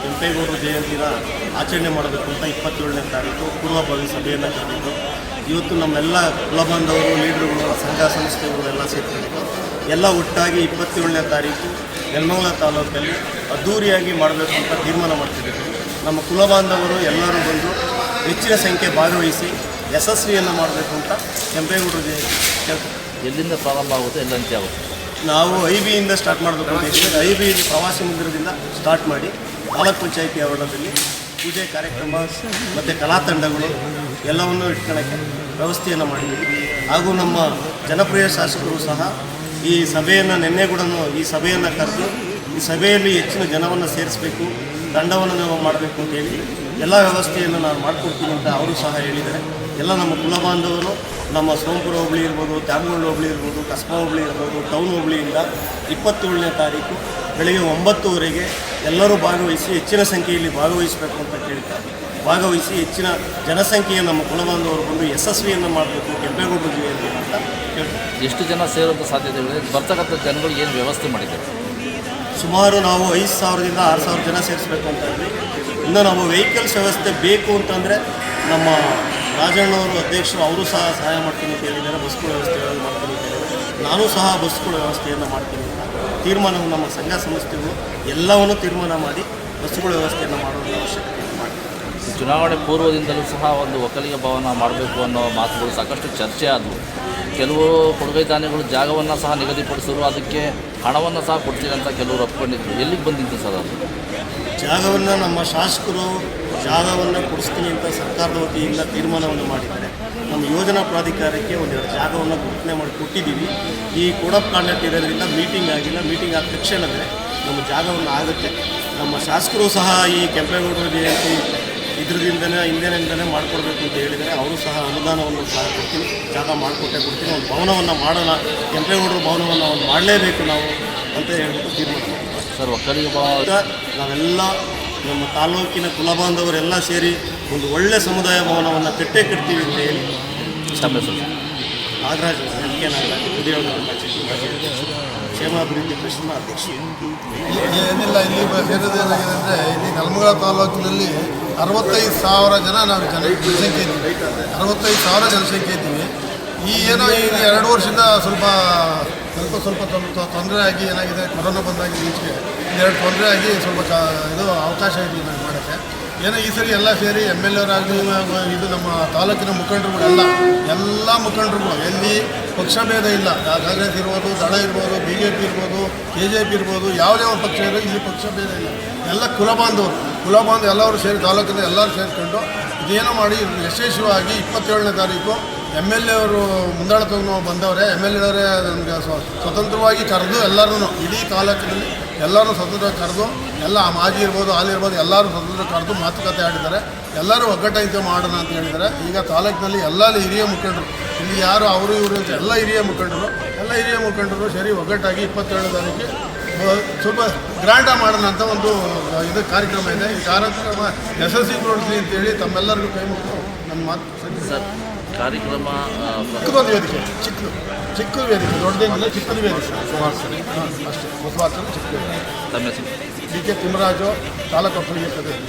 ಕೆಂಪೇಗೌಡರ ಜಯಂತಿನ ಆಚರಣೆ ಮಾಡಬೇಕು ಅಂತ 27ನೇ ತಾರೀಕು ಪೂರ್ವಭಾವಿ ಸಭೆಯನ್ನು ಕರೆದಿದ್ದು ಇವತ್ತು ನಮ್ಮೆಲ್ಲ ಕುಲಬಾಂಧವರು ಲೀಡರ್ಗಳು ಸಂಘ ಸಂಸ್ಥೆಗಳು ಎಲ್ಲ ಸೇರಿಕೊಂಡಿದ್ದು ಎಲ್ಲ ಒಟ್ಟಾಗಿ 27ನೇ ತಾರೀಕು ನೆಲಮಂಗಲ ತಾಲೂಕಲ್ಲಿ ಅದ್ಧೂರಿಯಾಗಿ ಮಾಡಬೇಕು ಅಂತ ತೀರ್ಮಾನ ಮಾಡ್ತಿದ್ದೀವಿ. ನಮ್ಮ ಕುಲಬಾಂಧವರು ಎಲ್ಲರೂ ಬಂದು ಹೆಚ್ಚಿನ ಸಂಖ್ಯೆ ಭಾಗವಹಿಸಿ ಯಶಸ್ವಿಯನ್ನು ಮಾಡಬೇಕು ಅಂತ ಕೆಂಪೇಗೌಡರ ಜಯಂತಿ ಎಲ್ಲಿಂದ ಪ್ರಾರಂಭ ಆಗುತ್ತೆ ಎಲ್ಲ ಅಂತ್ಯ ಆಗುತ್ತೆ. ನಾವು ಐಬಿಯಿಂದ ಸ್ಟಾರ್ಟ್ ಮಾಡಬೇಕು ಅಂತ ಹೇಳಿದರೆ ಐಬಿ ಪ್ರವಾಸಿ ಮಂದಿರದಿಂದ ಸ್ಟಾರ್ಟ್ ಮಾಡಿ ತಾಲೂಕ್ ಪಂಚಾಯಿತಿ ಆವರಣದಲ್ಲಿ ಪೂಜೆ ಕಾರ್ಯಕ್ರಮ ಮತ್ತು ಕಲಾ ತಂಡಗಳು ಎಲ್ಲವನ್ನು ಇಟ್ಕೊಳ್ಳೋಕ್ಕೆ ವ್ಯವಸ್ಥೆಯನ್ನು ಮಾಡಿದ್ದೀವಿ. ಹಾಗೂ ನಮ್ಮ ಜನಪ್ರಿಯ ಶಾಸಕರು ಸಹ ಈ ಸಭೆಯನ್ನು ನಿನ್ನೆ ಕೂಡ ಈ ಸಭೆಯನ್ನು ಕರೆದು ಈ ಸಭೆಯಲ್ಲಿ ಹೆಚ್ಚಿನ ಜನವನ್ನು ಸೇರಿಸಬೇಕು, ತಂಡವನ್ನು ನಾವು ಮಾಡಬೇಕು ಅಂತ ಹೇಳಿ ಎಲ್ಲ ವ್ಯವಸ್ಥೆಯನ್ನು ನಾನು ಮಾಡಿಕೊಡ್ತೀನಿ ಅಂತ ಅವರು ಸಹ ಹೇಳಿದ್ದಾರೆ. ಎಲ್ಲ ನಮ್ಮ ಕುಲಬಾಂಧವರು ನಮ್ಮ ಸೋಂಪುರ ಹೋಬಳಿ ಇರ್ಬೋದು, ತ್ಯಾಮಗೌಡ ಹೋಬಳಿ ಇರ್ಬೋದು, ಕಸ್ಬಾ ಹೋಬಳಿ ಇರ್ಬೋದು, ಟೌನ್ ಹೋಬಳಿಯಿಂದ 27ನೇ ತಾರೀಕು ಬೆಳಗ್ಗೆ 9:00ವರೆಗೆ ಎಲ್ಲರೂ ಭಾಗವಹಿಸಿ ಹೆಚ್ಚಿನ ಸಂಖ್ಯೆಯಲ್ಲಿ ಭಾಗವಹಿಸಬೇಕು ಅಂತ ಕೇಳ್ತಾರೆ. ಭಾಗವಹಿಸಿ ಹೆಚ್ಚಿನ ಜನಸಂಖ್ಯೆಯ ನಮ್ಮ ಕುಲಬಾಂಧವರು ಬಂದು ಯಶಸ್ವಿಯನ್ನು ಮಾಡಬೇಕು ಕೆಂಪೇಗೌಡರ ಜಯಂತಿ ಅಂತ ಹೇಳ್ತಾರೆ. ಎಷ್ಟು ಜನ ಸೇರುವಂಥ ಸಾಧ್ಯತೆಗಳಿದೆ? ಬರ್ತಕ್ಕಂಥ ಜನಗಳು ಏನು ವ್ಯವಸ್ಥೆ ಮಾಡಿದ್ದಾರೆ? ಸುಮಾರು ನಾವು 5,000ದಿಂದ 6,000 ಜನ ಸೇರಿಸಬೇಕು ಅಂತ ಇದ್ವಿ. ಇನ್ನು ನಾವು ವೆಹಿಕಲ್ಸ್ ವ್ಯವಸ್ಥೆ ಬೇಕು ಅಂತಂದರೆ ನಮ್ಮ ರಾಜಣ್ಣವರು ಅಧ್ಯಕ್ಷರು ಅವರು ಸಹ ಸಹಾಯ ಮಾಡ್ತೀನಿ ಅಂತ ಹೇಳಿದ್ದಾರೆ. ಬಸ್ಗಳ ವ್ಯವಸ್ಥೆಗಳನ್ನು ಮಾಡ್ತೀನಿ ಅಂತ ಹೇಳಿದ್ದಾರೆ. ನಾನು ಸಹ ಬಸ್ಗಳ ವ್ಯವಸ್ಥೆಯನ್ನು ಮಾಡ್ತೀನಿ ಅಂತ ತೀರ್ಮಾನವನ್ನು ನಮ್ಮ ಸಂಘ ಸಂಸ್ಥೆಗಳು ಎಲ್ಲವನ್ನೂ ತೀರ್ಮಾನ ಮಾಡಿ ಬಸ್ಸುಗಳ ವ್ಯವಸ್ಥೆಯನ್ನು ಮಾಡೋದು ಅವಶ್ಯಕತೆ ಮಾಡ್ತೀವಿ. ಚುನಾವಣೆ ಪೂರ್ವದಿಂದಲೂ ಸಹ ಒಂದು ಒಕ್ಕಲಿಗ ಭವನ ಮಾಡಬೇಕು ಅನ್ನೋ ಮಾತುಗಳು ಸಾಕಷ್ಟು ಚರ್ಚೆ ಆದವು. ಕೆಲವು ಕೊಡುಗೈ ದಾನಿಗಳು ಜಾಗವನ್ನು ಸಹ ನಿಗದಿಪಡಿಸಿದ್ರು, ಅದಕ್ಕೆ ಹಣವನ್ನು ಸಹ ಕೊಡ್ತೀನಿ ಅಂತ ಕೆಲವರು ಒಪ್ಕೊಂಡಿದ್ರು. ಎಲ್ಲಿಗೆ ಬಂದಿತ್ತು ಸರ್ ಅದು? ಜಾಗವನ್ನು ನಮ್ಮ ಶಾಸಕರು ಜಾಗವನ್ನು ಕೊಡಿಸ್ತೀನಿ ಅಂತ ಸರ್ಕಾರದ ವತಿಯಿಂದ ತೀರ್ಮಾನವನ್ನು ಮಾಡಿದ್ದಾರೆ. ನಮ್ಮ ಯೋಜನಾ ಪ್ರಾಧಿಕಾರಕ್ಕೆ ಒಂದೆರಡು ಜಾಗವನ್ನು ಗುರುತನೆ ಮಾಡಿ ಕೊಟ್ಟಿದ್ದೀವಿ. ಈ ಕೋಡ್ ಆಫ್ ಕಾಂಡಕ್ಟ್ ಇರೋದ್ರಿಂದ ಮೀಟಿಂಗ್ ಆಗಿಲ್ಲ. ಮೀಟಿಂಗ್ ಆದ ತಕ್ಷಣವೇ ನಮ್ಮ ಜಾಗವನ್ನು ಆಗುತ್ತೆ. ನಮ್ಮ ಶಾಸಕರು ಸಹ ಈ ಕೆಂಪೇಗೌಡರ ಜಯಂತಿ ಇದರಿಂದನೇ ಹಿಂದಿನಿಂದನೇ ಮಾಡಿಕೊಡ್ಬೇಕು ಅಂತ ಹೇಳಿದರೆ ಅವರು ಸಹ ಅನುದಾನವನ್ನು ಸಹ ಕೊಡ್ತೀನಿ, ಜಾಗ ಮಾಡಿಕೊಡ್ತೀನಿ. ಒಂದು ಭವನವನ್ನು ಮಾಡೋಣ, ಕೆಂಪೇಗೌಡರ ಭವನವನ್ನು ಒಂದು ಮಾಡಲೇಬೇಕು ನಾವು ಅಂತ ಹೇಳ್ಬಿಟ್ಟು ತೀರ್ಮಾನ ಮಾಡಿದ್ವಿ. ಸರ್, ಒಕ್ಕಲಿಗ ಭವನ ನಾವೆಲ್ಲ ನಮ್ಮ ತಾಲೂಕಿನ ಕುಲಬಾಂಧವರೆಲ್ಲ ಸೇರಿ ಒಂದು ಒಳ್ಳೆಯ ಸಮುದಾಯ ಭವನವನ್ನು ಕಟ್ತೀವಿ ಅಂತ ಹೇಳಿ ನಾಗರಾಜ್ ಎಲ್ಕೆ ನಾಗರಾಜ್ ಕ್ಷೇಮಾಭಿವೃದ್ಧಿ ಟ್ರಸ್ಟ್ನ ಅಧ್ಯಕ್ಷರು. ಏನಿಲ್ಲ, ಇಲ್ಲಿ ಸೇರೋದೇನಾಗಿದೆ ಅಂದರೆ ಇಲ್ಲಿ ನೆಲಮಂಗಲ ತಾಲೂಕಿನಲ್ಲಿ 65,000 ಜನ ನಾವು ಜನಸಂಖ್ಯೆ ಇದ್ದೀವಿ. 65,000 ಜನಸಂಖ್ಯೆ ಇದ್ದೀವಿ. ಈ ಏನೋ ಈಗ 2 ವರ್ಷದಿಂದ ಸ್ವಲ್ಪ ತೊಂದರೆ ಆಗಿ ಏನಾಗಿದೆ, ಕೊರೋನಾ ಬಂದಾಗಿ ಈಚೆಗೆ ಎರಡು ತೊಂದರೆ ಆಗಿ ಸ್ವಲ್ಪ ಇದು ಅವಕಾಶ ಇದೆ ಮಾಡೋಕ್ಕೆ. ಏನೋ ಈ ಸರಿ ಎಲ್ಲ ಸೇರಿ MLA ಆಗಲಿ ಇದು ನಮ್ಮ ತಾಲೂಕಿನ ಮುಖಂಡರುಗಳೆಲ್ಲ ಎಲ್ಲ ಮುಖಂಡರುಗಳು ಎಲ್ಲಿ ಪಕ್ಷಭೇದ ಇಲ್ಲ. ಕಾಂಗ್ರೆಸ್ ಇರ್ಬೋದು, ದಳ ಇರ್ಬೋದು, BJP ಇರ್ಬೋದು, KJP ಇರ್ಬೋದು, ಯಾವುದೇ ಒಂದು ಪಕ್ಷ ಇರೋ ಇಲ್ಲಿ ಪಕ್ಷಭೇದ ಇಲ್ಲ. ಎಲ್ಲ ಕುಲಬಾಂಧವರು ಎಲ್ಲರೂ ಸೇರಿ ತಾಲೂಕಿನ ಎಲ್ಲರೂ ಸೇರಿಕೊಂಡು ಇದೇನೋ ಮಾಡಿ ಯಶಸ್ವಿಯಾಗಿ 27ನೇ ತಾರೀಕು MLA ಅವರು ಮುಂದಾಳತ್ವವನ್ನು ಬಂದವರೇ. MLA ಅವರೇ ನಮಗೆ ಸ್ವತಂತ್ರವಾಗಿ ಕರೆದು ಎಲ್ಲರೂ ಇಡೀ ತಾಲೂಕಿನಲ್ಲಿ ಎಲ್ಲರೂ ಸ್ವತಂತ್ರವಾಗಿ ಕರೆದು ಎಲ್ಲ ಮಾಜಿ ಇರ್ಬೋದು, ಹಾಲಿರ್ಬೋದು, ಎಲ್ಲರೂ ಸ್ವತಂತ್ರ ಕರೆದು ಮಾತುಕತೆ ಆಡಿದ್ದಾರೆ. ಎಲ್ಲರೂ ಒಗ್ಗಟ್ಟಾಗಿ ಮಾಡೋಣ ಅಂತ ಹೇಳಿದ್ದಾರೆ. ಈಗ ತಾಲೂಕಿನಲ್ಲಿ ಎಲ್ಲ ಹಿರಿಯ ಮುಖಂಡರು, ಇಲ್ಲಿ ಯಾರು ಅವರು ಇವರು ಅಂತ ಎಲ್ಲ ಹಿರಿಯ ಮುಖಂಡರು ಸೇರಿ ಒಗ್ಗಟ್ಟಾಗಿ 27ನೇ ತಾರೀಕು ಸ್ವಲ್ಪ ಗ್ರ್ಯಾಂಡಾಗಿ ಮಾಡೋಣ ಅಂತ ಒಂದು ಇದು ಕಾರ್ಯಕ್ರಮ ಇದೆ. ಈ ಕಾರ್ಯಕ್ರಮ ಯಶಸ್ವಿಗೊಳಿಸಲಿ ಅಂತೇಳಿ ತಮ್ಮೆಲ್ಲರಿಗೂ ಕೈ ಮುಗಿದು ನನ್ನ ಮಾತು ಸರ್. ಕಾರ್ಯಕ್ರಮ ಚಿಕ್ಕದೊಂದು ವೇದಿಕೆ, ಚಿಕ್ಕ ವೇದಿಕೆ, ದೊಡ್ಡದೇನಿಲ್ಲ, ಚಿಕ್ಕದ ವೇದಿಕೆ ಅಷ್ಟೇ. ಹೊಸವಾರ್ಷ ಚಿಕ್ಕ ವೇದಿಕೆ. ತಮ್ಮ ಹೆಸರು? DK ತಿಮ್ಮರಾಜು, ತಾಲೂಕು ಒಕ್ಕಲಿಗ ಪ್ರದೇಶ.